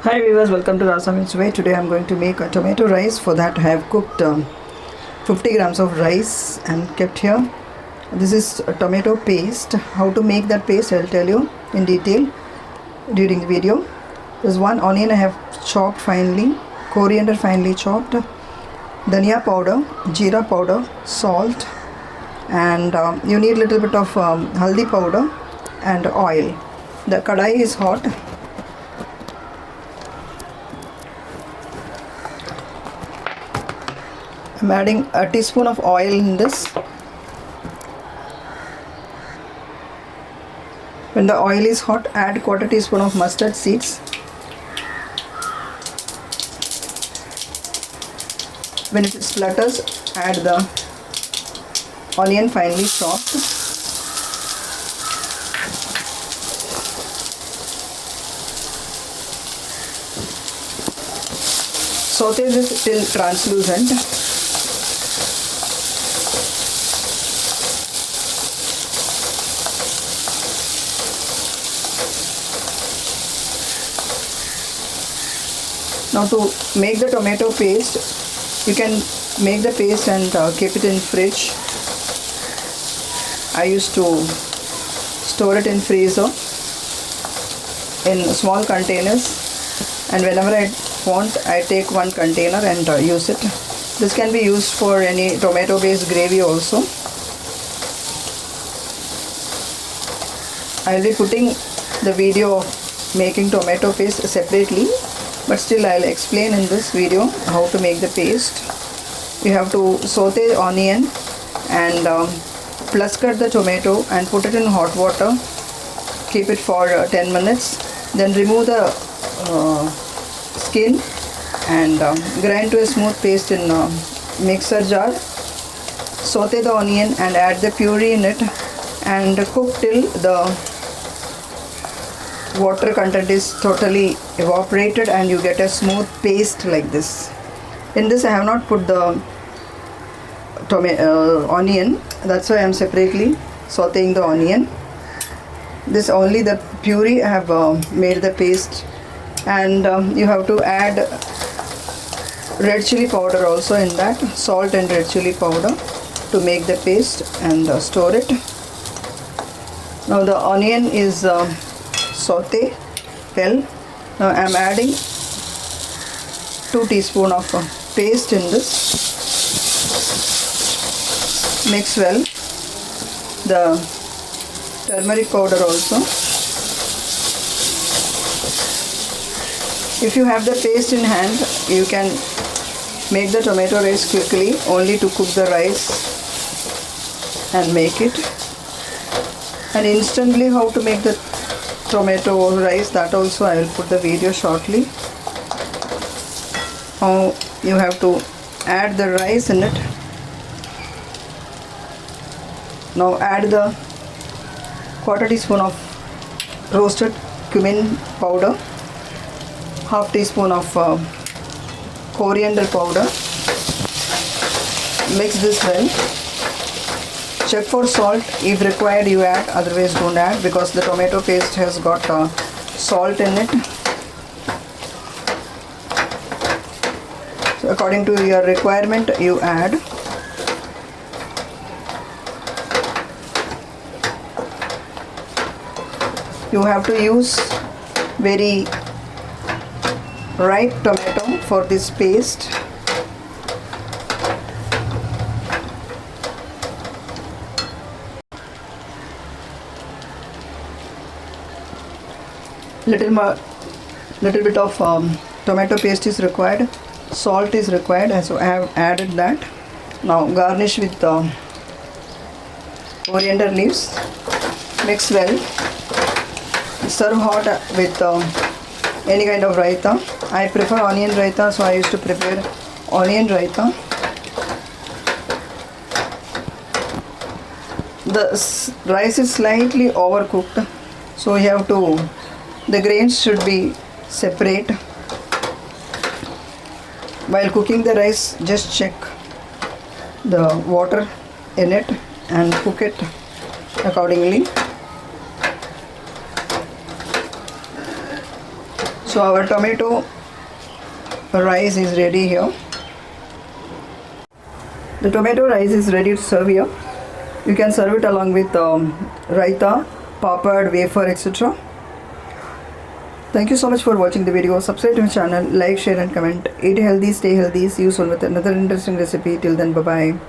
Hi viewers, welcome to Rasavinsuvai. Today I am going to make a tomato rice. For that I have cooked 50 grams of rice and kept here. This is a tomato paste. How to make that paste I will tell you in detail during the video. There's one onion I have chopped finely, coriander finely chopped, dhania powder, jeera powder, salt, and you need little bit of haldi powder and oil. The kadai is hot. I'm adding a teaspoon of oil in this. When the oil is hot, add quarter teaspoon of mustard seeds. When it splutters, add the onion finely chopped. Saute this till translucent. Now to make the tomato paste, you can make the paste and keep it in fridge. I used to store it in freezer in small containers, and whenever I want, I take one container and use it. This can be used for any tomato based gravy also. I will be putting the video of making tomato paste separately, but still I'll explain in this video how to make the paste. You have to saute onion and plus cut the tomato and put it in hot water. Keep it for 10 minutes. Then remove the skin and grind to a smooth paste in mixer jar. Saute the onion and add the puree in it and cook till the water content is totally evaporated and you get a smooth paste like this. In this I have not put the onion, that's why I am separately sauteing the onion. This only the puree I have made the paste, and you have to add red chilli powder also in that, salt and red chilli powder to make the paste and store it. Now the onion is saute well. Now I am adding 2 teaspoons of paste in this. Mix well. The turmeric powder also. If you have the paste in hand, you can make the tomato rice quickly, only to cook the rice and make it. And instantly how to make the tomato rice, that also I will put the video shortly. How you have to add the rice in it. Now add the quarter teaspoon of roasted cumin powder, half teaspoon of coriander powder. Mix this well. Check for salt. If required you add, otherwise don't add, because the tomato paste has got salt in it. So according to your requirement you add. You have to use very ripe tomato for this paste. Little bit of tomato paste is required. Salt is required, and so I have added that. Now garnish with coriander leaves. Mix well. Serve hot with any kind of raita. I prefer onion raita, so I used to prepare onion raita. The rice is slightly overcooked, so you have to, the grains should be separate. While cooking the rice, just check the water in it and cook it accordingly. So our tomato rice is ready here. The tomato rice is ready to serve here. You can serve it along with raita, papad, wafer, etc. Thank you so much for watching the video. Subscribe to my channel, like, share and comment. Eat healthy, stay healthy. See you soon with another interesting recipe. Till then, bye bye.